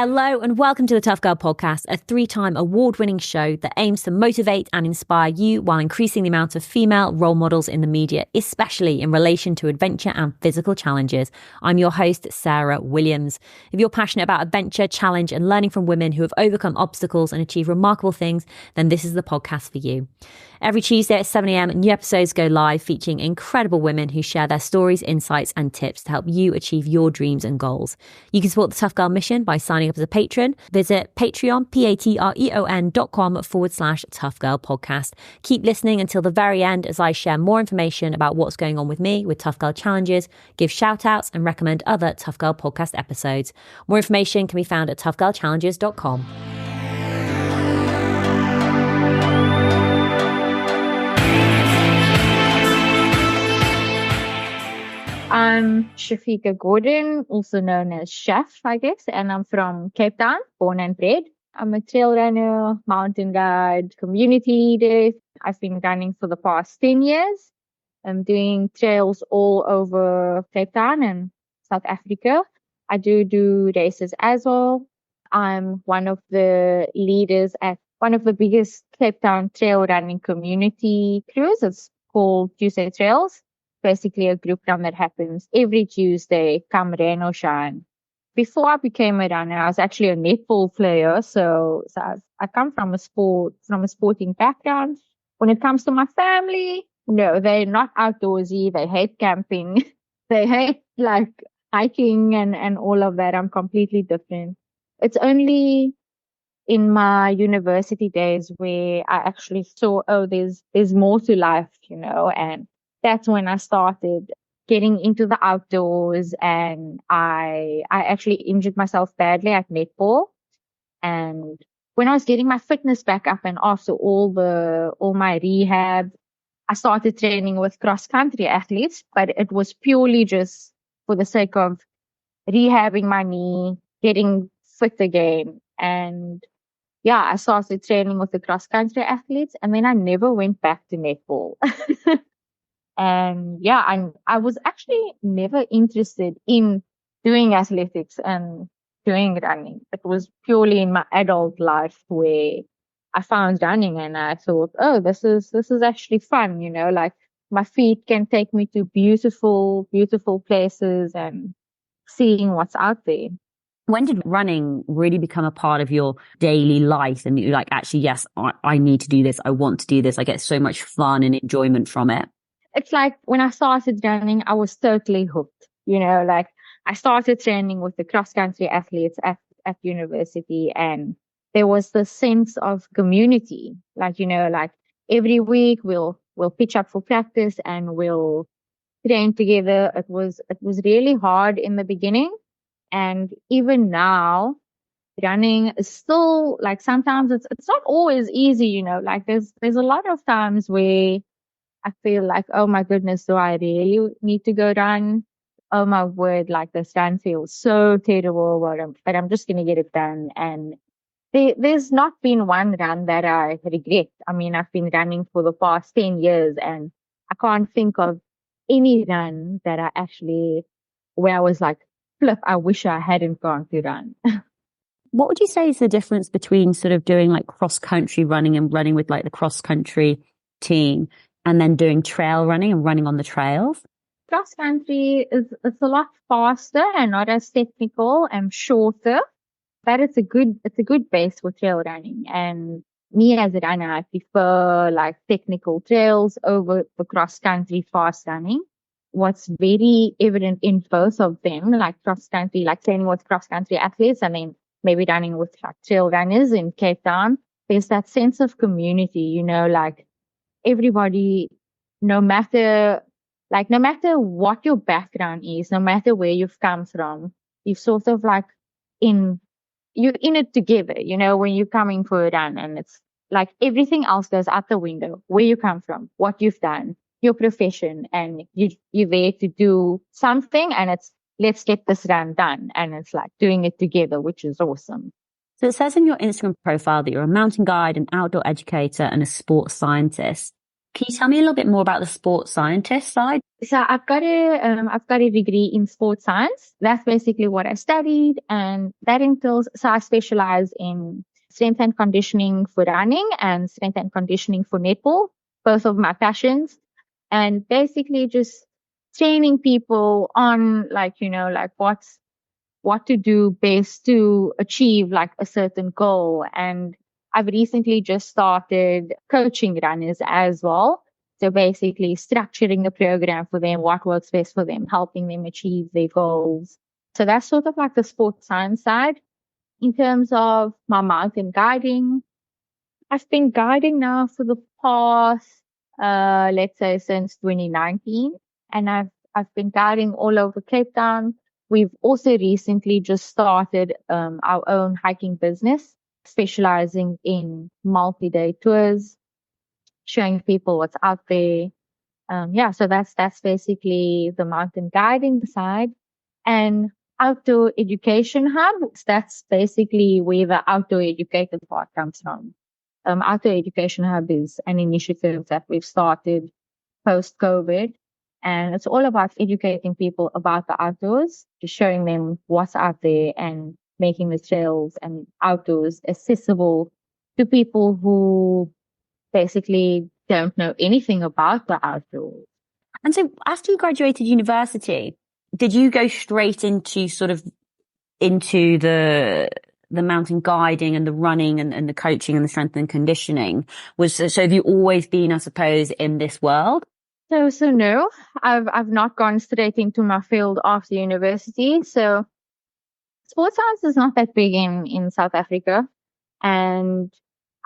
Hello and welcome to the Tough Girl Podcast, a 3-time award-winning show that aims to motivate and inspire you while increasing the amount of female role models in the media, especially in relation to adventure and physical challenges. I'm your host, Sarah Williams. If you're passionate about adventure, challenge and learning from women who have overcome obstacles and achieved remarkable things, then this is the podcast for you. Every Tuesday at 7 a.m, new episodes go live featuring incredible women who share their stories, insights and tips to help you achieve your dreams and goals. You can support the Tough Girl mission by signing up as a patron. Visit Patreon, patreon.com/Tough Girl Podcast. Keep listening until the very end as I share more information about what's going on with me with Tough Girl Challenges, give shout outs and recommend other Tough Girl Podcast episodes. More information can be found at toughgirlchallenges.com. I'm Shafeeqah Gordon, also known as Chef, I guess, and I'm from Cape Town, born and bred. I'm a trail runner, mountain guide, community leader. I've been running for the past 10 years. I'm doing trails all over Cape Town and South Africa. I do races as well. I'm one of the leaders at one of the biggest Cape Town trail running community crews. It's called Tuesday Trails. Basically a group run that happens every Tuesday, come rain or shine. Before I became a runner, I was actually a netball player. So I come from a sporting background. When it comes to my family, no, they're not outdoorsy. They hate camping. They hate like hiking and all of that. I'm completely different. It's only in my university days where I actually saw, there's more to life, and that's when I started getting into the outdoors, and I actually injured myself badly at netball. And when I was getting my fitness back up and after all my rehab, I started training with cross country athletes, but it was purely just for the sake of rehabbing my knee, getting fit again. And yeah, I started training with the cross country athletes, and then I never went back to netball. And yeah, I was actually never interested in doing athletics and doing running. It was purely in my adult life where I found running and I thought, oh, this is actually fun, like my feet can take me to beautiful, beautiful places and seeing what's out there. When did running really become a part of your daily life and you're like, actually, yes, I need to do this. I want to do this. I get so much fun and enjoyment from it. It's like when I started running, I was totally hooked, like I started training with the cross country athletes at university, and there was this sense of community, like, like every week we'll pitch up for practice and we'll train together. It was really hard in the beginning. And even now, running is still like sometimes it's not always easy, like there's a lot of times where I feel like, oh my goodness, do I really need to go run? Oh my word, like this run feels so terrible, but I'm just going to get it done. And there's not been one run that I regret. I mean, I've been running for the past 10 years and I can't think of any run that where I was like, flip, I wish I hadn't gone to run. What would you say is the difference between sort of doing like cross country running and running with like the cross country team and then doing trail running and running on the trails? Cross country it's a lot faster and not as technical and shorter, but it's a good base for trail running. And me as a runner, I prefer like technical trails over the cross country fast running. What's very evident in both of them, like cross country, like training with cross country athletes and then maybe running with like trail runners in Cape Town, there's that sense of community, like everybody, no matter what your background is, no matter where you've come from, you've sort of like you're in it together, when you're coming for a run, and it's like everything else goes out the window, where you come from, what you've done, your profession, and you're there to do something, and it's let's get this run done, and it's like doing it together, which is awesome. So it says in your Instagram profile that you're a mountain guide, an outdoor educator and a sports scientist. Can you tell me a little bit more about the sports scientist side? So I've got a degree in sports science. That's basically what I studied, and that entails. So I specialize in strength and conditioning for running and strength and conditioning for netball, both of my passions, and basically just training people on like what to do best to achieve like a certain goal. And I've recently just started coaching runners as well. So basically structuring the program for them, what works best for them, helping them achieve their goals. So that's sort of like the sports science side. In terms of my mountain guiding, I've been guiding now for the past, let's say since 2019, and I've been guiding all over Cape Town. We've also recently just started our own hiking business, specializing in multi-day tours, showing people what's out there. Yeah, so that's basically the mountain guiding side. And outdoor education hub, that's basically where the outdoor educator part comes from. Outdoor Education Hub is an initiative that we've started post COVID, and it's all about educating people about the outdoors, just showing them what's out there and making the trails and outdoors accessible to people who basically don't know anything about the outdoors. And so after you graduated university, did you go straight into into the mountain guiding and the running and the coaching and the strength and conditioning? So have you always been, I suppose, in this world? So no, I've not gone straight into my field after university. So sports science is not that big in South Africa, and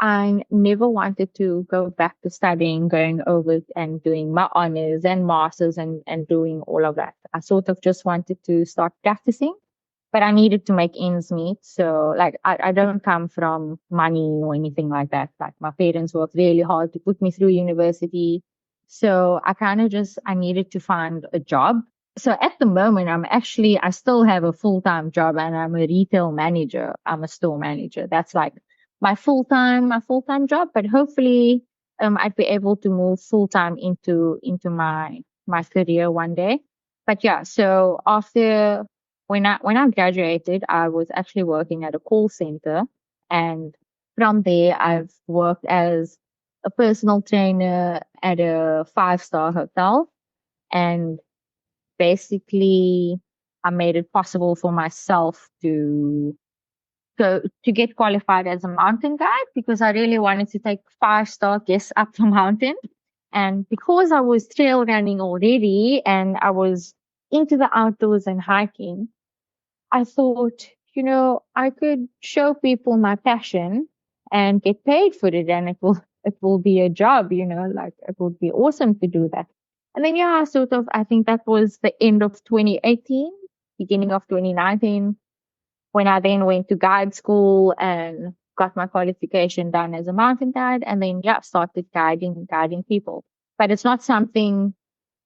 I never wanted to go back to studying, going over and doing my honors and masters and doing all of that. I sort of just wanted to start practicing, but I needed to make ends meet. So like I don't come from money or anything like that. Like my parents worked really hard to put me through university. So I needed to find a job. So at the moment, I still have a full-time job, and I'm a retail manager. I'm a store manager. That's like my full-time job, but hopefully, I'd be able to move full-time into my career one day. But yeah, so after when I graduated, I was actually working at a call center, and from there, I've worked as a personal trainer at a five-star hotel, and basically, I made it possible for myself to get qualified as a mountain guide because I really wanted to take five-star guests up the mountain. And because I was trail running already and I was into the outdoors and hiking, I thought, I could show people my passion and get paid for it, and it will be a job, like it would be awesome to do that. And then yeah, I think that was the end of 2018, beginning of 2019, when I then went to guide school and got my qualification done as a mountain guide, and then yeah, started guiding people. But it's not something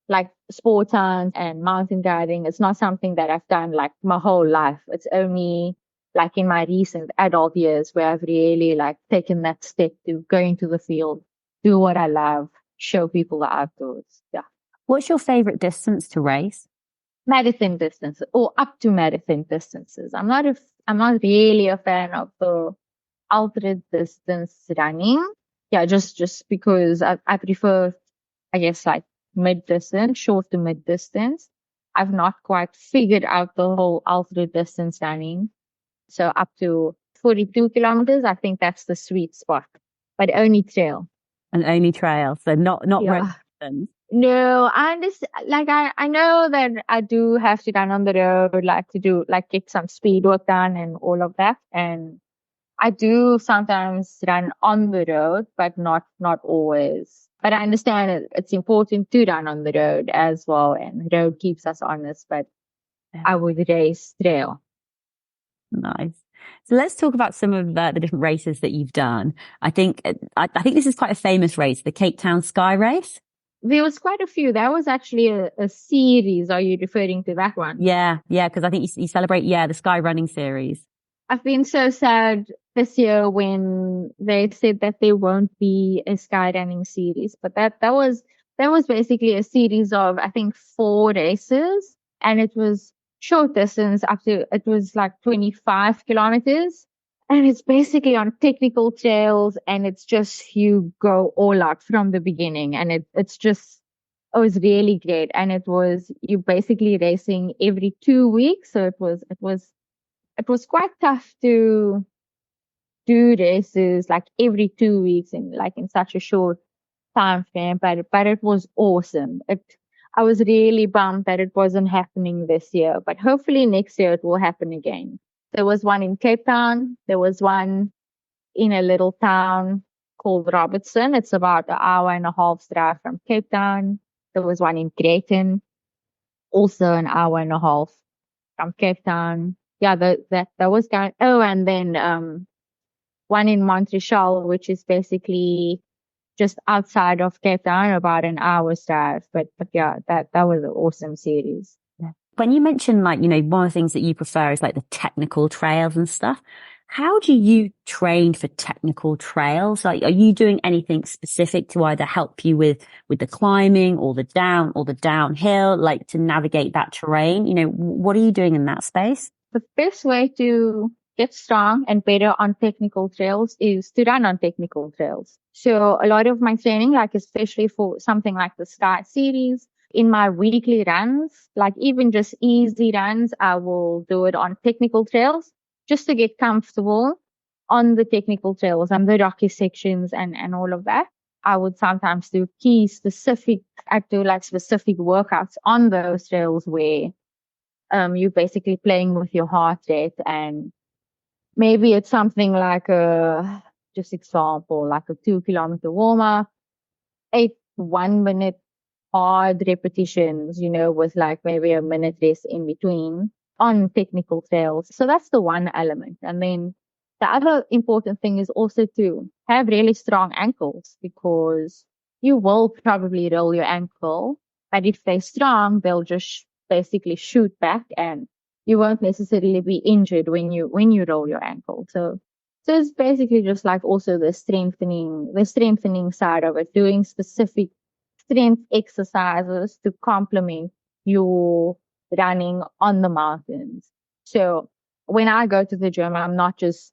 like sport science and mountain guiding. It's not something that I've done like my whole life. It's only like in my recent adult years where I've really like taken that step to go into the field, do what I love, show people the outdoors. Yeah. What's your favorite distance to race? Marathon distances or up to marathon distances. I'm not really a fan of the ultra distance running. Yeah, just because I prefer, I guess, like mid distance, short to mid distance. I've not quite figured out the whole ultra distance running. So up to 42 kilometers, I think that's the sweet spot, but only trail. And only trail, so not road Yeah. distance. No, I just like I know that I do have to run on the road, like to do like get some speed work done and all of that. And I do sometimes run on the road, but not always. But I understand it's important to run on the road as well, and the road keeps us honest. But I would race trail. Nice. So let's talk about some of the different races that you've done. I think this is quite a famous race, the Cape Town Sky Race. There was quite a few. That was actually a series. Are you referring to that one? Yeah, because I think you celebrate, the Sky Running series. I've been so sad this year when they said that there won't be a skyrunning series, but that was basically a series of I think 4 races, and it was short distance up to it was like 25 kilometers, and it's basically on technical trails, and it's just you go all out from the beginning, and it was really great, and it was you basically racing every 2 weeks, so it was quite tough to do races like every 2 weeks in such a short time frame, but it was awesome. I was really bummed that it wasn't happening this year, but hopefully next year it will happen again. There was one in Cape Town. There was one in a little town called Robertson. It's about an hour and a half drive from Cape Town. There was one in Greyton, also an hour and a half from Cape Town. Yeah, that was kind. Oh, and then one in Montreal, which is basically just outside of Cape Town, about an hour's drive. But yeah, that was an awesome series. Yeah. When you mentioned like, one of the things that you prefer is like the technical trails and stuff. How do you train for technical trails? Like, are you doing anything specific to either help you with the climbing or the downhill, like to navigate that terrain? What are you doing in that space? The best way to get strong and better on technical trails is to run on technical trails. So a lot of my training, like especially for something like the Sky series, in my weekly runs, like even just easy runs, I will do it on technical trails just to get comfortable on the technical trails and the rocky sections and all of that. I would sometimes do I do like specific workouts on those trails where you're basically playing with your heart rate, and maybe it's something like just example, like a 2 kilometer warm up, 1 minute hard repetitions, with like maybe a minute rest in between on technical trails. So that's the one element. And then the other important thing is also to have really strong ankles, because you will probably roll your ankle, but if they're strong, they'll just basically shoot back, and you won't necessarily be injured when you roll your ankle. So it's basically just like also the strengthening side of it, doing specific strength exercises to complement your running on the mountains. So when I go to the gym, I'm not just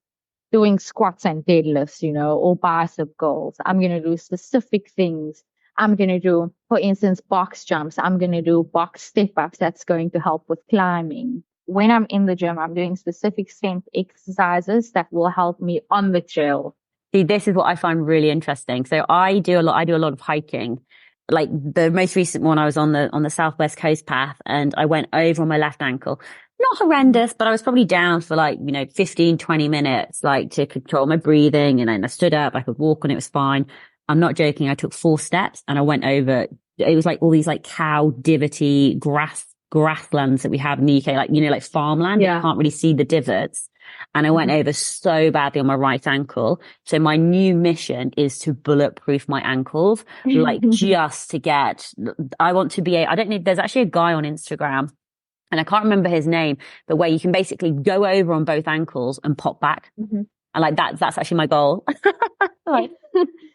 doing squats and deadlifts, or bicep curls. I'm going to do specific things. I'm going to do, for instance, box jumps. I'm going to do box step ups. That's going to help with climbing. When I'm in the gym, I'm doing specific strength exercises that will help me on the trail. See, this is what I find really interesting. So I do a lot of hiking. Like the most recent one, I was on the Southwest Coast path, and I went over on my left ankle. Not horrendous, but I was probably down for like, 15, 20 minutes, like to control my breathing. And then I stood up, I could walk and it was fine. I'm not joking. I took 4 steps and I went over. It was like all these like cow divotty grasslands that we have in the UK, like farmland. Yeah. You can't really see the divots. And I went over so badly on my right ankle. So my new mission is to bulletproof my ankles, like just to I want to be I don't know, there's actually a guy on Instagram, and I can't remember his name, but where you can basically go over on both ankles and pop back. Mm-hmm. And like that's actually my goal. Like,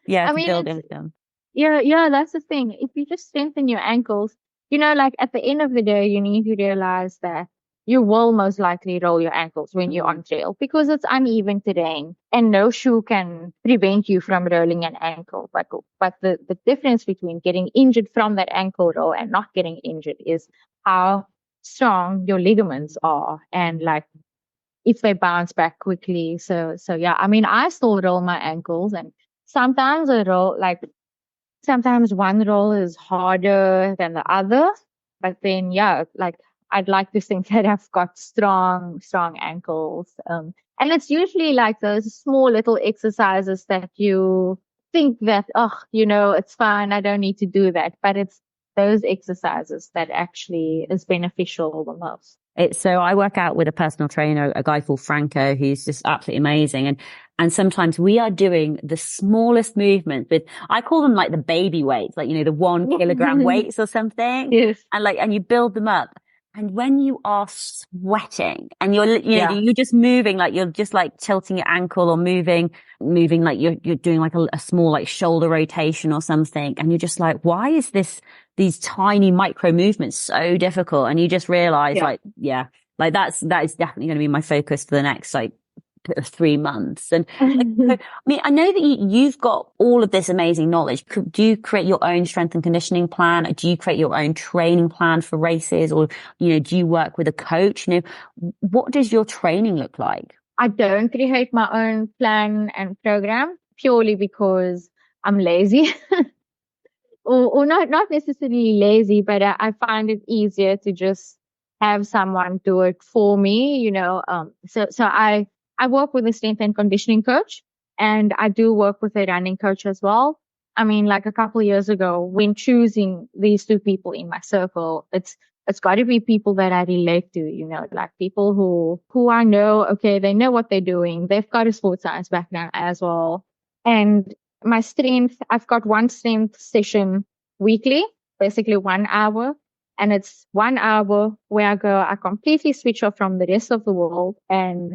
yeah, I mean, build them. yeah, that's the thing. If you just strengthen your ankles, like at the end of the day, you need to realize that you will most likely roll your ankles when you're on trail, because it's uneven terrain and no shoe can prevent you from rolling an ankle. But the difference between getting injured from that ankle roll and not getting injured is how strong your ligaments are, and like if they bounce back quickly. So yeah, I mean, I still roll my ankles, and sometimes sometimes one roll is harder than the other, but then yeah, like I'd like to think that I've got strong ankles. And it's usually like those small little exercises that you think that, it's fine, I don't need to do that. But it's those exercises that actually is beneficial the most. So I work out with a personal trainer, a guy called Franco, who's just absolutely amazing. And sometimes we are doing the smallest movements I call them like the baby weights, like, the 1 kilogram weights or something. Yes. And you build them up. And when you are sweating and Yeah. you're just moving, like you're just like tilting your ankle or moving like you're doing like a small like shoulder rotation or something. And you're just like, why is these tiny micro movements so difficult? And you just realize Yeah. like, yeah, like that is definitely going to be my focus for the next like 3 months. And like, so, I mean, I know that you've got all of this amazing knowledge. Do you create your own strength and conditioning plan? Or do you create your own training plan for races? Or, do you work with a coach? What does your training look like? I don't create my own plan and program purely because I'm lazy. Or not necessarily lazy, but I find it easier to just have someone do it for me, so I work with a strength and conditioning coach, and I do work with a running coach as well. I mean, like a couple of years ago, when choosing these two people in my circle, it's got to be people that I relate to, like people who I know, okay, they know what they're doing. They've got a sports science background as well. And my strength, I've got one strength session weekly, basically 1 hour. And it's 1 hour where I completely switch off from the rest of the world and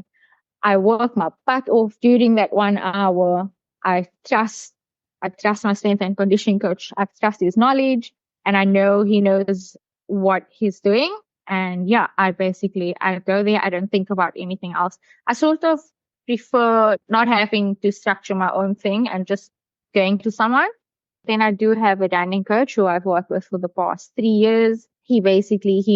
I work my butt off during that 1 hour. I trust, I trust my strength and conditioning coach. I trust his knowledge and I know he knows what he's doing. And yeah, I go there. I don't think about anything else. I sort of prefer not having to structure my own thing and just going to someone. Then I do have a running coach who I've worked with for the past 3 years. He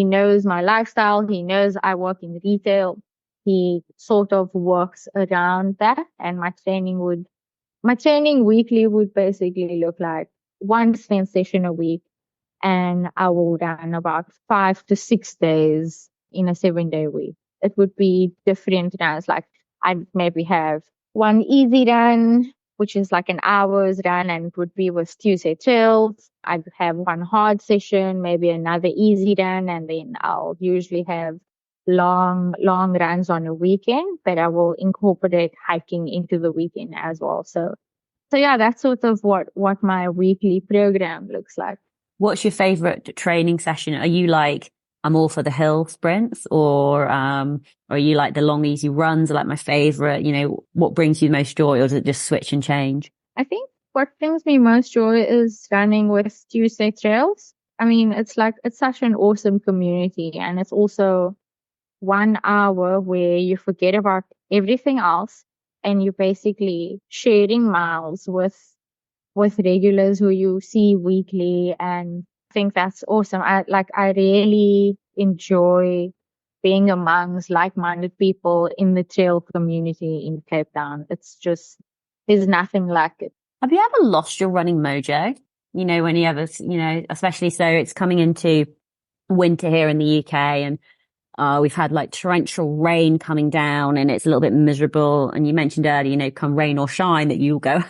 knows my lifestyle. He knows I work in retail. He sort of works around that. And my training weekly would basically look like one strength session a week. And I will run about 5 to 6 days in a 7 day week. It would be different runs. Like I'd maybe have one easy run, which is like an hour's run and it would be with Tuesday trails. I'd have one hard session, maybe another easy run, and then I'll usually have long runs on a weekend, but I will incorporate hiking into the weekend as well. So yeah, that's sort of what my weekly program looks like. What's your favorite training session? Are you like, I'm all for the hill sprints, or are you like the long, easy runs are like my favorite? What brings you the most joy, or does it just switch and change? I think what brings me most joy is running with Tuesday trails. I mean, it's such an awesome community, and it's also 1 hour where you forget about everything else and you're basically sharing miles with regulars who you see weekly, and I think that's awesome. I really enjoy being amongst like-minded people in the trail community in Cape Town. It's just there's nothing like it. Have you ever lost your running mojo? When you ever, especially so it's coming into winter here in the UK, and we've had like torrential rain coming down and it's a little bit miserable. And you mentioned earlier, come rain or shine that you'll go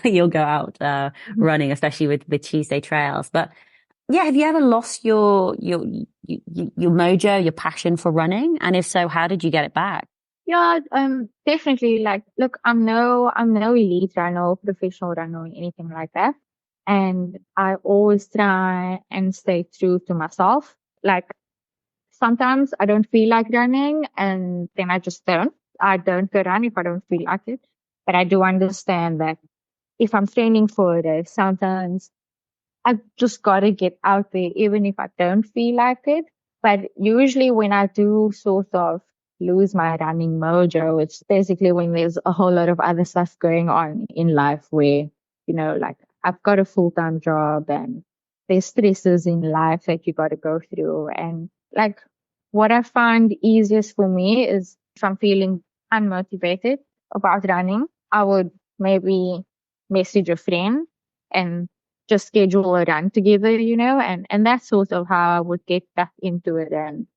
out, running, especially with Tuesday trails. But yeah, have you ever lost your mojo, your passion for running? And if so, how did you get it back? Yeah, definitely. Like, look, I'm no elite runner, or professional runner, or anything like that. And I always try and stay true to myself. Like, sometimes I don't feel like running and then I just don't. I don't go run if I don't feel like it. But I do understand that if I'm training for a race, sometimes I've just got to get out there, even if I don't feel like it. But usually when I do sort of lose my running mojo, it's basically when there's a whole lot of other stuff going on in life where, like I've got a full-time job and there's stresses in life that you got to go through. And like what I find easiest for me is if I'm feeling unmotivated about running, I would maybe message a friend and just schedule a run together, and that's sort of how I would get back into it and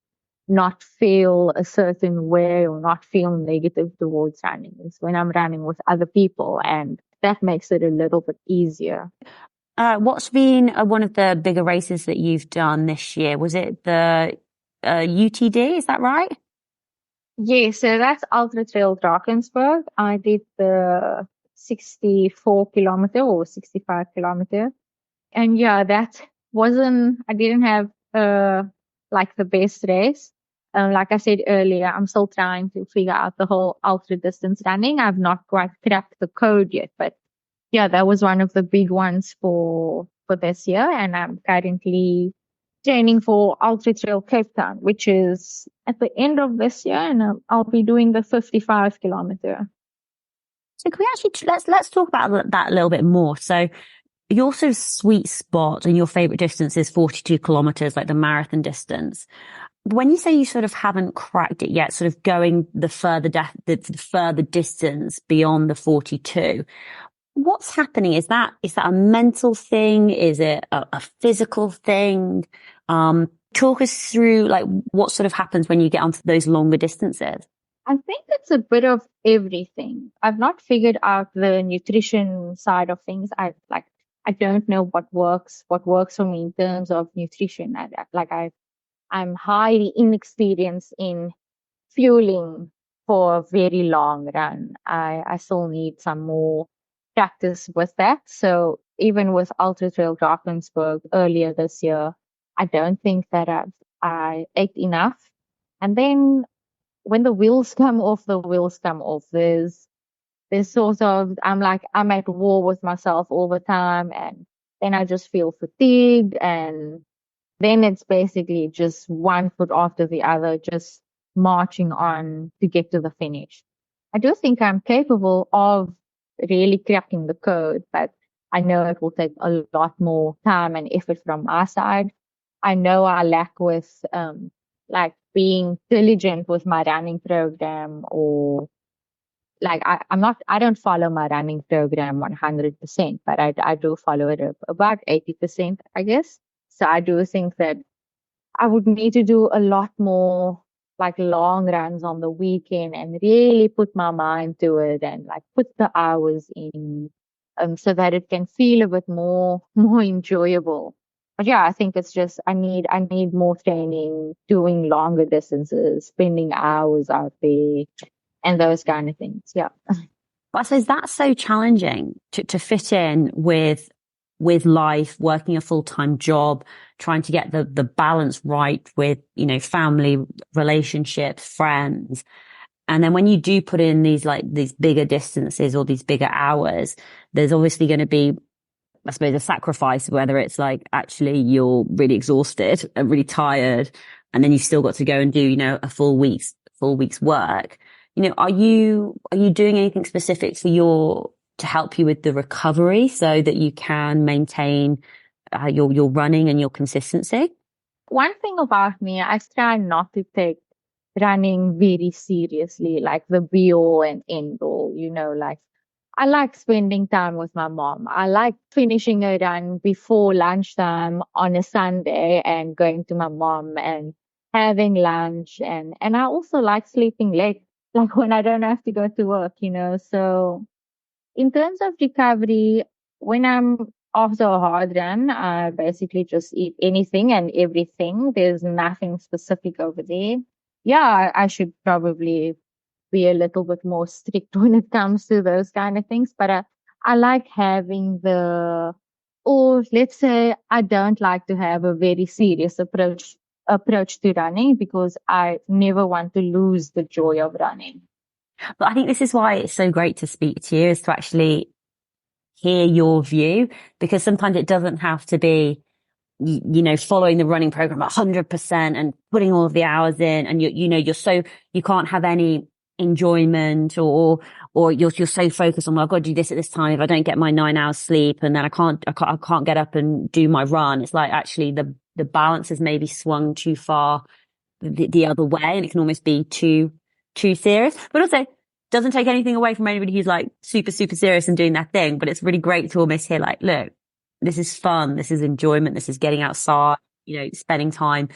not feel a certain way or not feel negative towards running is when I'm running with other people, and that makes it a little bit easier. What's been one of the bigger races that you've done this year? Was it the UTD? Is that right? Yeah, so that's Ultra Trail Drakensberg. I did the 64 kilometer or 65 kilometer. And yeah, I didn't have like the best race. Like I said earlier, I'm still trying to figure out the whole ultra distance running. I've not quite cracked the code yet, but yeah, that was one of the big ones for this year. And I'm currently training for Ultra Trail Cape Town, which is at the end of this year, and I'll be doing the 55 kilometer. So can we actually let's talk about that a little bit more. So your sort of sweet spot and your favorite distance is 42 kilometers, like the marathon distance. When you say you sort of haven't cracked it yet, sort of going the the further distance beyond the 42, what's happening? Is that a mental thing? Is it a physical thing? Talk us through like what sort of happens when you get onto those longer distances. I think it's a bit of everything. I've not figured out the nutrition side of things. I don't know what works for me in terms of nutrition. I'm highly inexperienced in fueling for a very long run. I still need some more practice with that. So even with Ultra Trail Drakensberg earlier this year, I don't think that I ate enough. And then when the wheels come off, the wheels come off. There's sort of, I'm at war with myself all the time, and then I just feel fatigued, and then it's basically just one foot after the other, just marching on to get to the finish. I do think I'm capable of really cracking the code, but I know it will take a lot more time and effort from my side. I know I lack with like being diligent with my running program, or like I don't follow my running program 100%, but I do follow it about 80%, I guess. So I do think that I would need to do a lot more like long runs on the weekend and really put my mind to it and like put the hours in, so that it can feel a bit more more enjoyable. But yeah, I think it's just I need more training, doing longer distances, spending hours out there, and those kind of things. Yeah. But I suppose that's so challenging to fit in with life, working a full-time job, trying to get the balance right with, family, relationships, friends. And then when you do put in these bigger distances or these bigger hours, there's obviously going to be, I suppose, a sacrifice, whether it's like actually you're really exhausted and really tired, and then you've still got to go and do, a full week's work. Are you doing anything specific to help you with the recovery so that you can maintain your running and your consistency? One thing about me, I try not to take running very seriously, like the be all and end all, like I like spending time with my mom. I like finishing a run before lunchtime on a Sunday and going to my mom and having lunch, and I also like sleeping late, like when I don't have to go to work. So in terms of recovery, when I'm after a hard run, I basically just eat anything and everything. There's nothing specific over there. Yeah, I should probably be a little bit more strict when it comes to those kind of things. But I like having or let's say I don't like to have a very serious approach to running, because I never want to lose the joy of running. But I think this is why it's so great to speak to you, is to actually hear your view, because sometimes it doesn't have to be, following the running program 100% and putting all of the hours in, and you can't have any enjoyment, or you're so focused on, well, I've got to do this at this time. If I don't get my 9 hours sleep, and then I can't get up and do my run. It's like actually the balance has maybe swung too far the other way, and it can almost be too serious, but also doesn't take anything away from anybody who's like super, super serious and doing that thing. But it's really great to almost hear like, look, this is fun. This is enjoyment. This is getting outside, spending time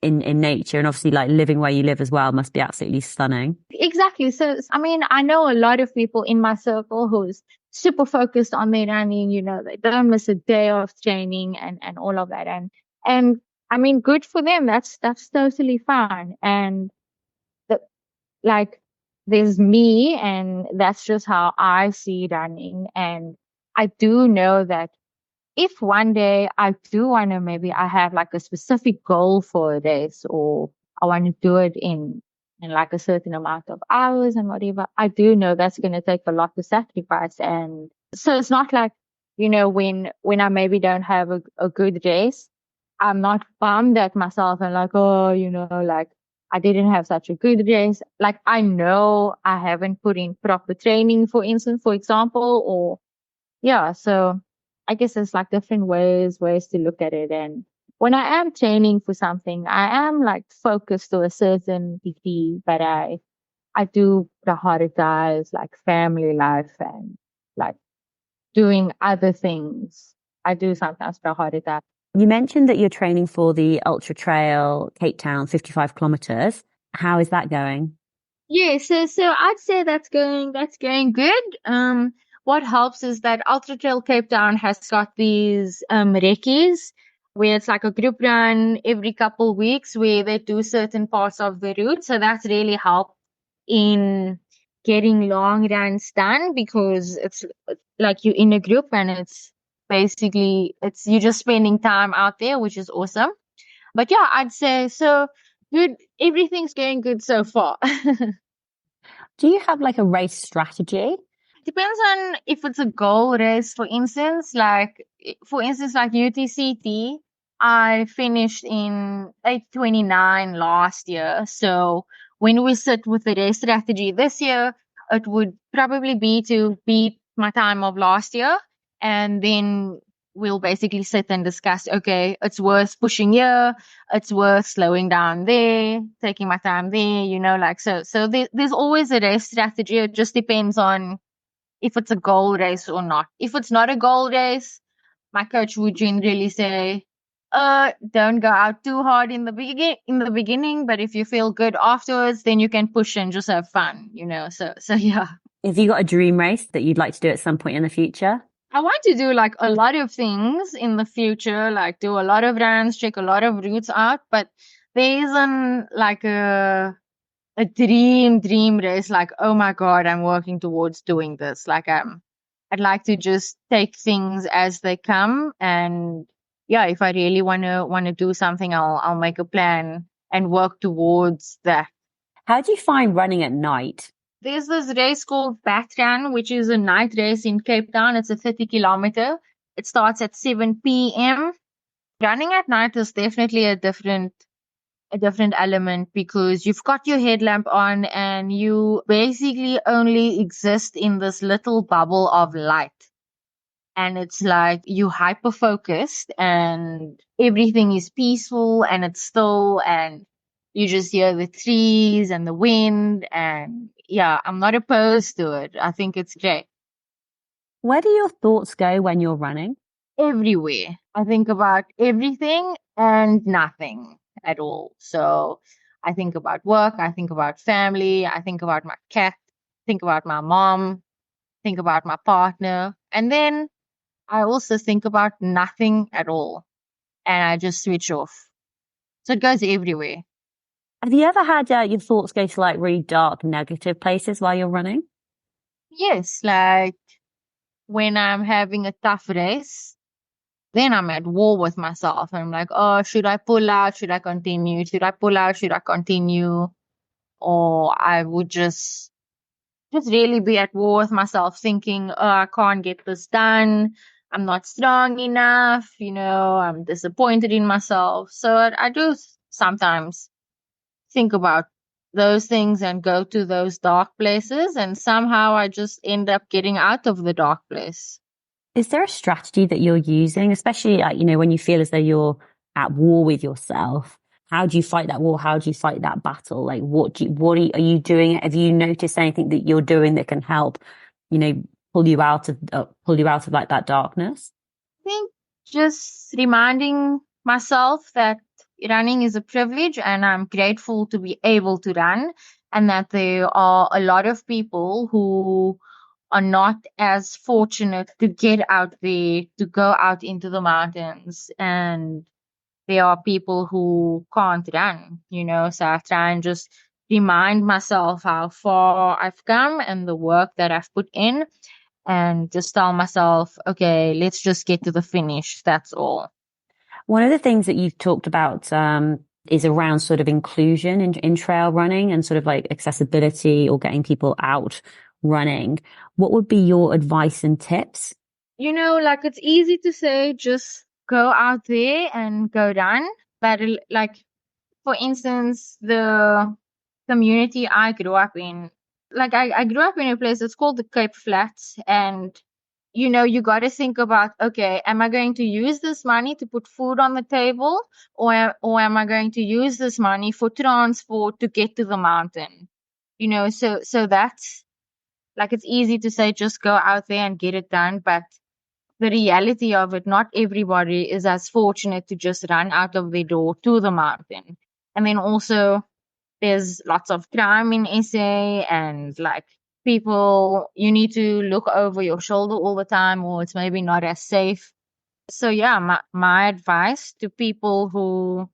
in nature, and obviously like living where you live as well must be absolutely stunning. Exactly. So, I mean, I know a lot of people in my circle who's super focused on their running, they don't miss a day of training and all of that. And I mean, good for them. That's totally fine. And the, like, there's me, and that's just how I see running. And I do know that if one day I do want to, maybe I have like a specific goal for a race, or I want to do it in like a certain amount of hours and whatever. I do know that's going to take a lot to sacrifice. And so it's not like, when I maybe don't have a good race, I'm not bummed at myself and like, oh, like I didn't have such a good race. Like I know I haven't put in proper training, for instance, for example, or yeah. So I guess there's like different ways to look at it. And when I am training for something, I am like focused to a certain degree, but I do prioritize like family life and like doing other things. I do sometimes prioritize. You mentioned that you're training for the Ultra Trail Cape Town 55 kilometers. How is that going? Yeah, so I'd say that's going good. What helps is that Ultra Trail Cape Town has got these recce's where it's like a group run every couple weeks where they do certain parts of the route. So that's really helped in getting long runs done because it's like you're in a group and it's basically it's you're just spending time out there, which is awesome. But yeah, I'd say so good. Everything's going good so far. Do you have like a race strategy? Depends on if it's a goal race, for instance, like UTCT, I finished in 8:29 last year. So when we sit with the race strategy this year, it would probably be to beat my time of last year. And then we'll basically sit and discuss, okay, it's worth pushing here, it's worth slowing down there, taking my time there, like so there's always a race strategy. It just depends on if it's a goal race or not. If it's not a goal race, my coach would generally say, don't go out too hard in the beginning, but if you feel good afterwards, then you can push and just have fun. So yeah. Have you got a dream race that you'd like to do at some point in the future? I want to do like a lot of things in the future, like do a lot of runs, check a lot of routes out, but there isn't like a dream race like, oh my god, I'm working towards doing this. Like I'd like to just take things as they come, and yeah, if I really want to do something, I'll make a plan and work towards that. How do you find running at night? There's this race called Batrun, which is a night race in Cape Town. It's a 30 kilometer. It starts at 7 p.m. Running at night is definitely a different element because you've got your headlamp on and you basically only exist in this little bubble of light. And it's like you hyper focused and everything is peaceful and it's still and you just hear the trees and the wind. And yeah, I'm not opposed to it. I think it's great. Where do your thoughts go when you're running? Everywhere. I think about everything and nothing at all. So I think about work, I think about family, I think about my cat, think about my mom, think about my partner, and then I also think about nothing at all and I just switch off. So it goes everywhere. Have you ever had your thoughts go to like really dark, negative places while you're running? Yes, like when I'm having a tough race, then I'm at war with myself. I'm like, oh, should I pull out? Should I continue? Should I pull out? Should I continue? Or I would just really be at war with myself, thinking, oh, I can't get this done. I'm not strong enough. I'm disappointed in myself. So I do sometimes think about those things and go to those dark places. And somehow I just end up getting out of the dark place. Is there a strategy that you're using, especially like, when you feel as though you're at war with yourself? How do you fight that war? How do you fight that battle? Like, are you doing? Have you noticed anything that you're doing that can help, you know, pull you out of like that darkness? I think just reminding myself that running is a privilege and I'm grateful to be able to run, and that there are a lot of people who are not as fortunate to get out there, to go out into the mountains. And there are people who can't run. So I try and just remind myself how far I've come and the work that I've put in, and just tell myself, okay, let's just get to the finish. That's all. One of the things that you've talked about is around sort of inclusion in trail running and sort of like accessibility or getting people out running. What would be your advice and tips? Like it's easy to say, just go out there and go run. But like, for instance, the community I grew up in, like I grew up in a place that's called the Cape Flats. And, you got to think about, okay, am I going to use this money to put food on the table, or am I going to use this money for transport to get to the mountain? So that's like, it's easy to say, just go out there and get it done. But the reality of it, not everybody is as fortunate to just run out of their door to the mountain. And then also there's lots of crime in SA, and like people, you need to look over your shoulder all the time, or it's maybe not as safe. So yeah, my advice to people who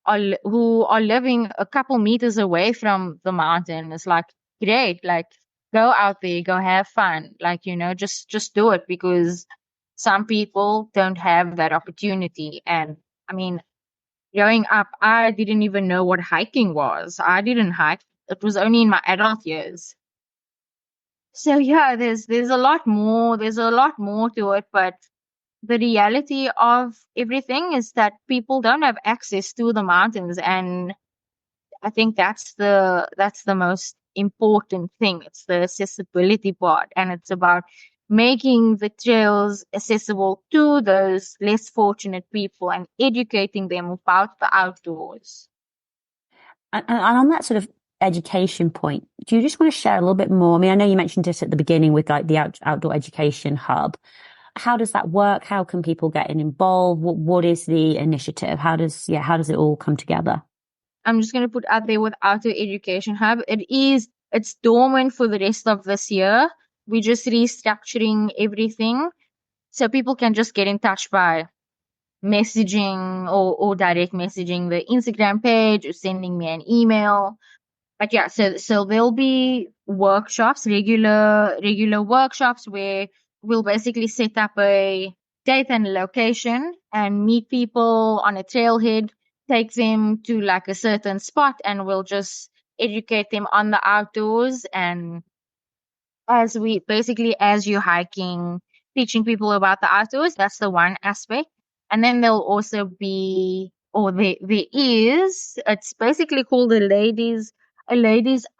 are living a couple meters away from the mountain is like, great, like go out there, go have fun, like, just do it, because some people don't have that opportunity. And I mean, growing up, I didn't even know what hiking was. I didn't hike. It was only in my adult years. So yeah, there's a lot more to it. But the reality of everything is that people don't have access to the mountains, and I think that's the most important thing. It's the accessibility part, and it's about making the trails accessible to those less fortunate people and educating them about the outdoors. And on that sort of education point, do you just want to share a little bit more? I mean, I know you mentioned this at the beginning with like the outdoor education hub. How does that work? How can people get involved? What is the initiative? How does it all come together? I'm just going to put out there with Outdoor Education Hub. It's dormant for the rest of this year. We're just restructuring everything so people can just get in touch by messaging or direct messaging the Instagram page or sending me an email. But yeah, so there'll be workshops, regular workshops, where we'll basically set up a date and location and meet people on a trailhead, take them to like a certain spot, and we'll just educate them on the outdoors. And as you're hiking, teaching people about the outdoors, that's the one aspect. And then there'll also be, or there is, it's basically called a ladies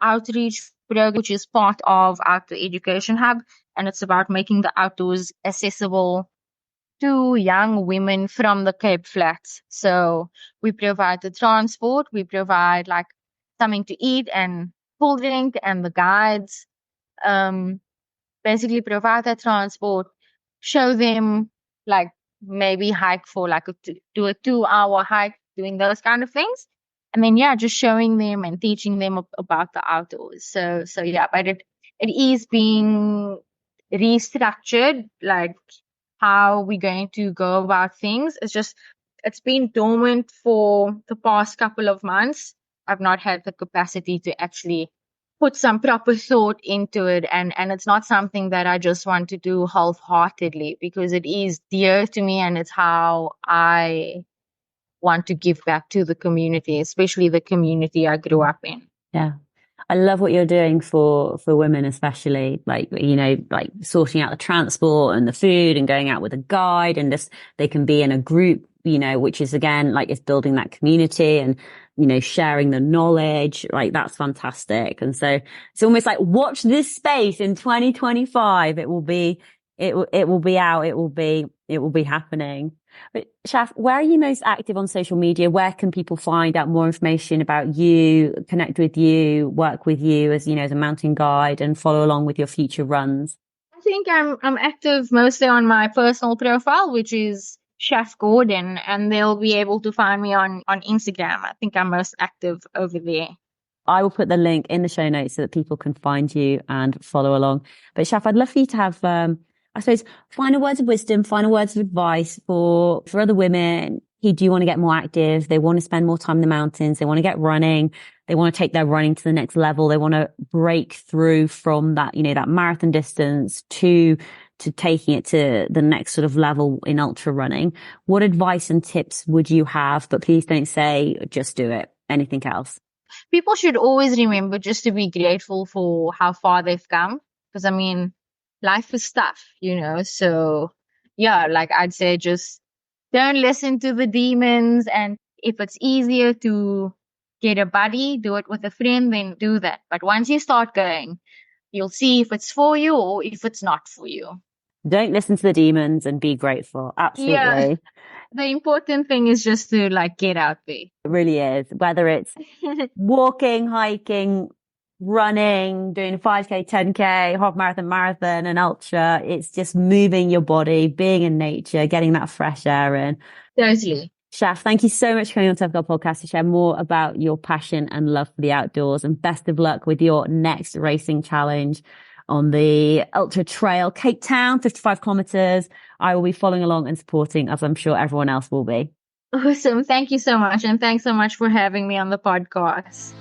outreach program, which is part of Outdoor Education Hub. And it's about making the outdoors accessible to young women from the Cape Flats. So we provide the transport, we provide like something to eat and cool drink, and the guides. Um, Basically provide that transport, show them like maybe hike for like do a 2 hour hike, doing those kind of things. And then yeah, just showing them and teaching them about the outdoors. So yeah, but it is being restructured, like how we're going to go about things. It's been dormant for the past couple of months. I've not had the capacity to actually put some proper thought into it, and it's not something that I just want to do half-heartedly, because it is dear to me, and it's how I want to give back to the community, especially the community I grew up in. Yeah. I love what you're doing for women, especially like, like sorting out the transport and the food and going out with a guide, and just they can be in a group, which is again, like it's building that community and, sharing the knowledge. Like that's fantastic. And so it's almost like watch this space in 2025. It will be out. It will be happening. But Shaf, where are you most active on social media? Where can people find out more information about you, connect with you, work with you as, as a mountain guide, and follow along with your future runs? I think I'm active mostly on my personal profile, which is Shafeeqah Gordon, and they'll be able to find me on Instagram. I think I'm most active over there. I will put the link in the show notes so that people can find you and follow along. But Shaf, I'd love for you to have, I suppose, final words of wisdom, final words of advice for other women who do want to get more active. They want to spend more time in the mountains. They want to get running. They want to take their running to the next level. They want to break through from that, that marathon distance to to taking it to the next sort of level in ultra running, what advice and tips would you have? But please don't say just do it. Anything else? People should always remember just to be grateful for how far they've come. Because, I mean, life is tough, So, yeah, like I'd say just don't listen to the demons. And if it's easier to get a buddy, do it with a friend, then do that. But once you start going, you'll see if it's for you or if it's not for you. Don't listen to the demons and be grateful. Absolutely. Yeah. The important thing is just to get out there. It really is. Whether it's walking, hiking, running, doing a 5K, 10K, half marathon, and ultra, it's just moving your body, being in nature, getting that fresh air in. Totally. Shaf, thank you so much for coming on Tough Girl Podcast to share more about your passion and love for the outdoors, and best of luck with your next racing challenge on the Ultra Trail, Cape Town, 55 kilometers. I will be following along and supporting, as I'm sure everyone else will be. Awesome. Thank you so much. And thanks so much for having me on the podcast.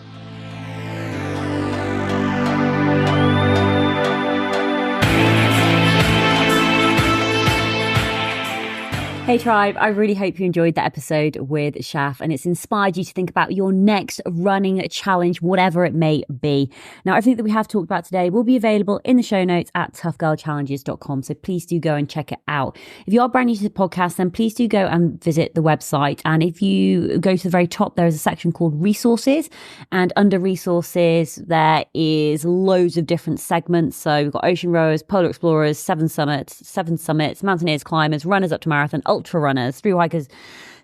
Hey Tribe, I really hope you enjoyed that episode with Shaf and it's inspired you to think about your next running challenge, whatever it may be. Now, everything that we have talked about today will be available in the show notes at toughgirlchallenges.com. So please do go and check it out. If you are brand new to the podcast, then please do go and visit the website. And if you go to the very top, there is a section called resources. And under resources, there is loads of different segments. So we've got ocean rowers, polar explorers, seven summits, mountaineers, climbers, runners up to marathon, ultra runners, thru hikers,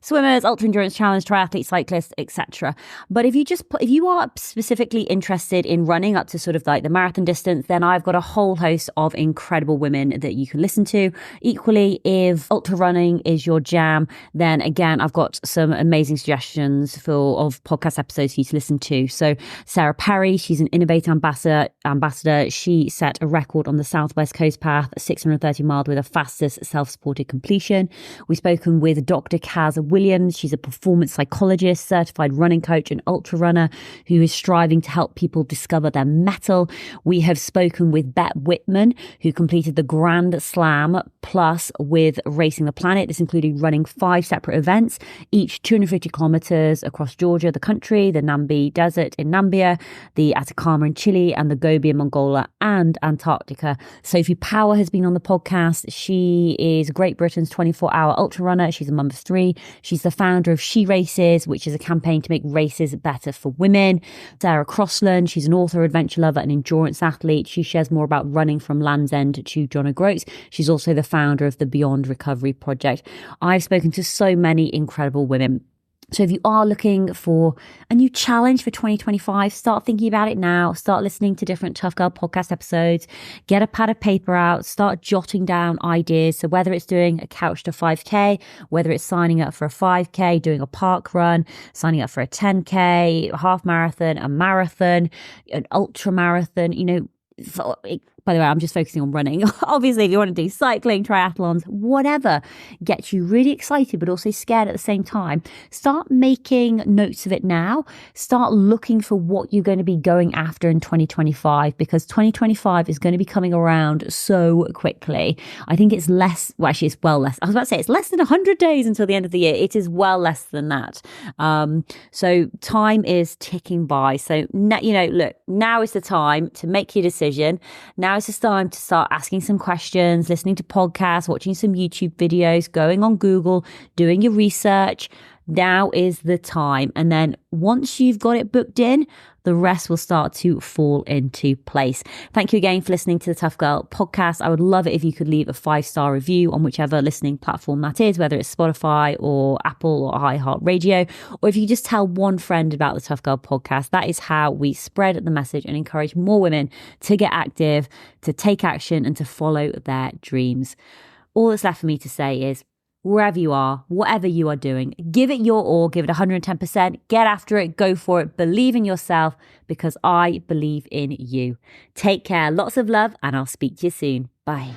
swimmers, ultra endurance challenge, triathletes, cyclists, etc. But if you are specifically interested in running up to sort of like the marathon distance, then I've got a whole host of incredible women that you can listen to. Equally, if ultra running is your jam, then again, I've got some amazing suggestions of podcast episodes for you to listen to. So Sarah Perry, she's an Innovate ambassador. She set a record on the Southwest Coast Path, 630 miles with the fastest self-supported completion. We've spoken with Dr. Kaz Williams. She's a performance psychologist, certified running coach and ultra runner who is striving to help people discover their mettle. We have spoken with Bet Whitman, who completed the Grand Slam Plus with Racing the Planet. This included running 5 separate events, each 250 kilometers across Georgia, the country, the Namib Desert in Namibia, the Atacama in Chile, and the Gobi in Mongolia and Antarctica. Sophie Power has been on the podcast. She is Great Britain's 24-hour ultra runner. She's a mum of 3. She's the founder of She Races, which is a campaign to make races better for women. Sarah Crossland, she's an author, adventure lover, and endurance athlete. She shares more about running from Land's End to John O'Groats. She's also the founder of the Beyond Recovery Project. I've spoken to so many incredible women. So if you are looking for a new challenge for 2025, start thinking about it now. Start listening to different Tough Girl podcast episodes. Get a pad of paper out. Start jotting down ideas. So whether it's doing a couch to 5K, whether it's signing up for a 5K, doing a park run, signing up for a 10K, a half marathon, a marathon, an ultra marathon, by the way, I'm just focusing on running. Obviously, if you want to do cycling, triathlons, whatever gets you really excited, but also scared at the same time, start making notes of it now. Start looking for what you're going to be going after in 2025, because 2025 is going to be coming around so quickly. I think it's less, well, actually, it's well less. I was about to say it's less than 100 days until the end of the year. It is well less than that. So time is ticking by. So, look, now is the time to make your decision. Now it's the time to start asking some questions, listening to podcasts, watching some YouTube videos, going on Google, doing your research. Now is the time. And then once you've got it booked in, the rest will start to fall into place. Thank you again for listening to the Tough Girl podcast. I would love it if you could leave a 5-star review on whichever listening platform that is, whether it's Spotify or Apple or iHeartRadio, or if you just tell one friend about the Tough Girl podcast. That is how we spread the message and encourage more women to get active, to take action, and to follow their dreams. All that's left for me to say is, wherever you are, whatever you are doing, give it your all, give it 110%, get after it, go for it, believe in yourself, because I believe in you. Take care, lots of love, and I'll speak to you soon. Bye.